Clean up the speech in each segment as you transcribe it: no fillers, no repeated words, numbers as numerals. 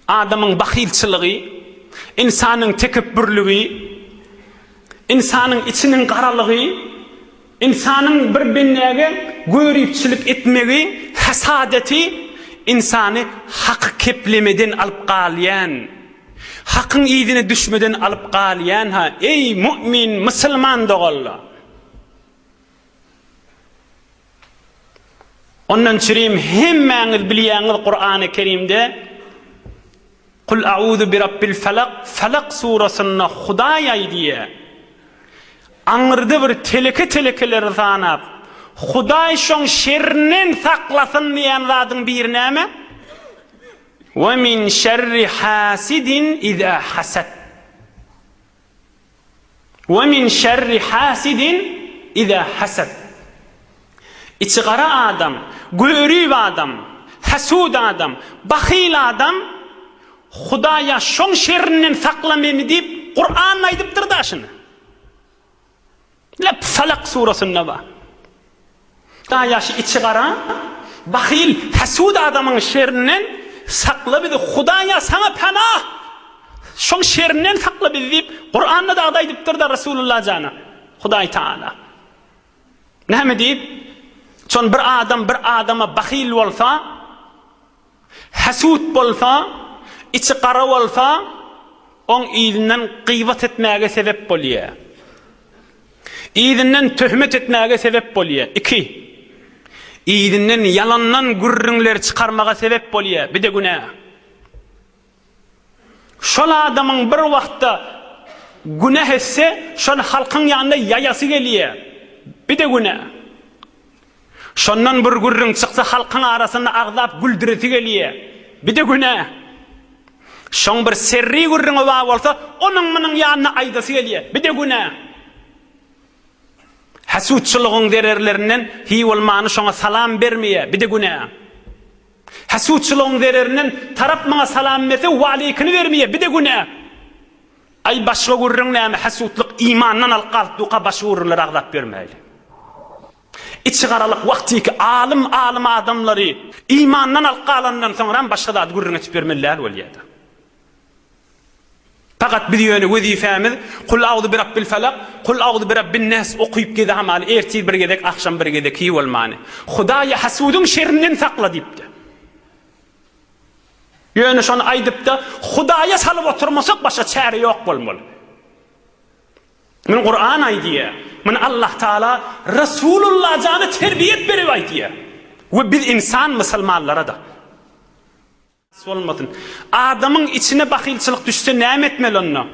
adamın bakilçılığı, insanın tekebbürlüğü, insanın içinin karalığı, insanın birbirine görüpçülük etmeyi, hasadeti, insanı hak keplemeden alıp qalayan, hakkın iyidine düşmeden alıp qalayan ha, ey mümin, Müslüman doğalla. Ondan çürüyüm hemmeniz biliyeniz Kur'an-ı Kerim'de Kul a'udhu bi rabbil falak, Falak surasında Hudayay diye anırdı bir telekeler zanab Huday şon şerrinden saklasın diyen zadın bir neme ve min şerri hasidin iza hasad ve min şerri hasidin iza hasad. İçi kara adam, görüp adam, hasud adam, bakhil adam Hudaya şon şerrinden saklameni deyip Kur'an'la aydıptır da şunu. Lep Falak surasında var. Hudaya içi kara, bakhil, hasud adamın şerrinden sakla bizi. Hudaya sana panah. Şon şerrinden sakla bizi deyip Kur'an'la da aydıptır da Resulullah cana. Huday Teala. Ne mi deyip? Çon bir adama bakhil olsa, hasud olsa, içi kara olsa, on iyilinden gıybat etmeye sebep oluyor. İyilinden töhmet etmeye sebep oluyor. 2. İyilinden yalandan gürrünler çıkarmaya sebep oluyor. Bir de günah. Şol adamın bir vakta günah etse, şol halkın yanında yayası geliyor. Bir de günah. Şondan bir gürrün çıksa halkın arasında ağzap güldüresi geliyor. Bir de günah. Şon bir serri gürrün var olsa onun yanına aydası geliyor. Bir de günah. Hasudçılığın dererlerinden hi olmanı şona salam vermeye. Bir de günah. Hasudçılığın dererinden tarap bana salam verse ve aleykini vermeye. Bir de günah. Ay başka gürrün neyme hasudluk imandan alqaltuqa başka gürrünler ağzap vermeyeli. İçi karalık vaktiki alim adamları imandan alqalandan sonra başka da gürrün etip vermeliler oluyada. Fakat bir yönü vazifemiz Kul a'udhu bi rabbil falak, Kul a'udhu bi rabbin nas okuyup gide hamal ertir bir gedek akşam bir gedek hi olmani. Hudaya hasudun şerrinden sakla deyipti. Yönü şonu aydıptı Hudaya salıp oturmasak başka çare yok bolmalı. Min Kur'an aydiye, min Allah Teala Resulullah canı terbiyet veriyor aydiye. Ve biz insan Müslümanlara da. Olmasın. Adamın içine bakilçılık düşse ne etmeli onunla?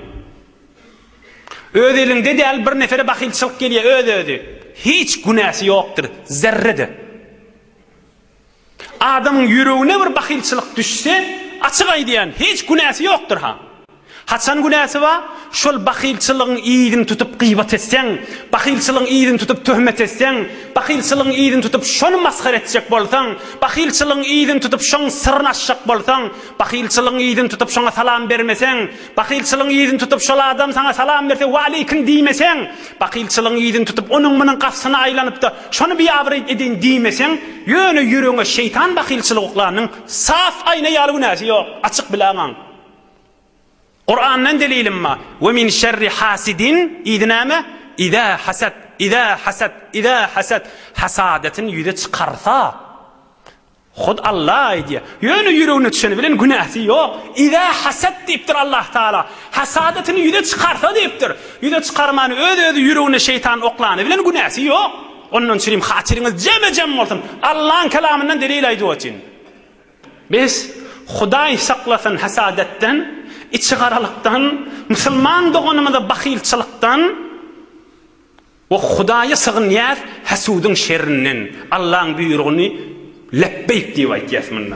Öz elinde değil bir nefere bakilçılık geliyor öde. Hiç günahı yoktur. Zerredir. Adamın yüreğine bir bakilçılık düşse açık aydiyen hiç günahı yoktur ha. Haçan günahı var? Şol bakilçılığın iyidini tutup gıybat etsen, bakilçılığın iyidini tutup töhmet etsen, bakilçılığın iyidini tutup şonu maskar edecek bolsan, bakilçılığın iyidini tutup şonu sırrını açacak bolsan, bakilçılığın iyidini tutup şona salam vermesen, bakilçılığın iyidini tutup şol adam sana salam verse ve aleykin diymesen, bakilçılığın iyidini tutup onun bunun kafsına aylanıp da şonu bir yavru edin diymesen, yönü yüreğine şeytan bakilçılıklarının saf ayna yalı günahı yok. Açık bilaman. Kur'an'dan delilim ma ve min şerri hasidin idname iza hasad hasadetin yüze çıkarsa Hud Allah diye yönü yüreğini düşünü bilen günahı yok. İza hasad deyiptir Allah Teala. Hasadetini yüze çıkarsa deyiptir. Yüze çıkarmanı öde yüreğine şeytan oklanı bilen günahı yok. Onun için hatırınız cem olsun. Allah'ın kelamından delil aydı o için. Biz Huday saklasın hasadetten, içi karalıktan, Müslüman doğanımızda bakilçılıktan ve Hudaya sığınıyat hasudun şerrinden Allah'ın buyruğunu lebbeyk diye ayet yasmınna.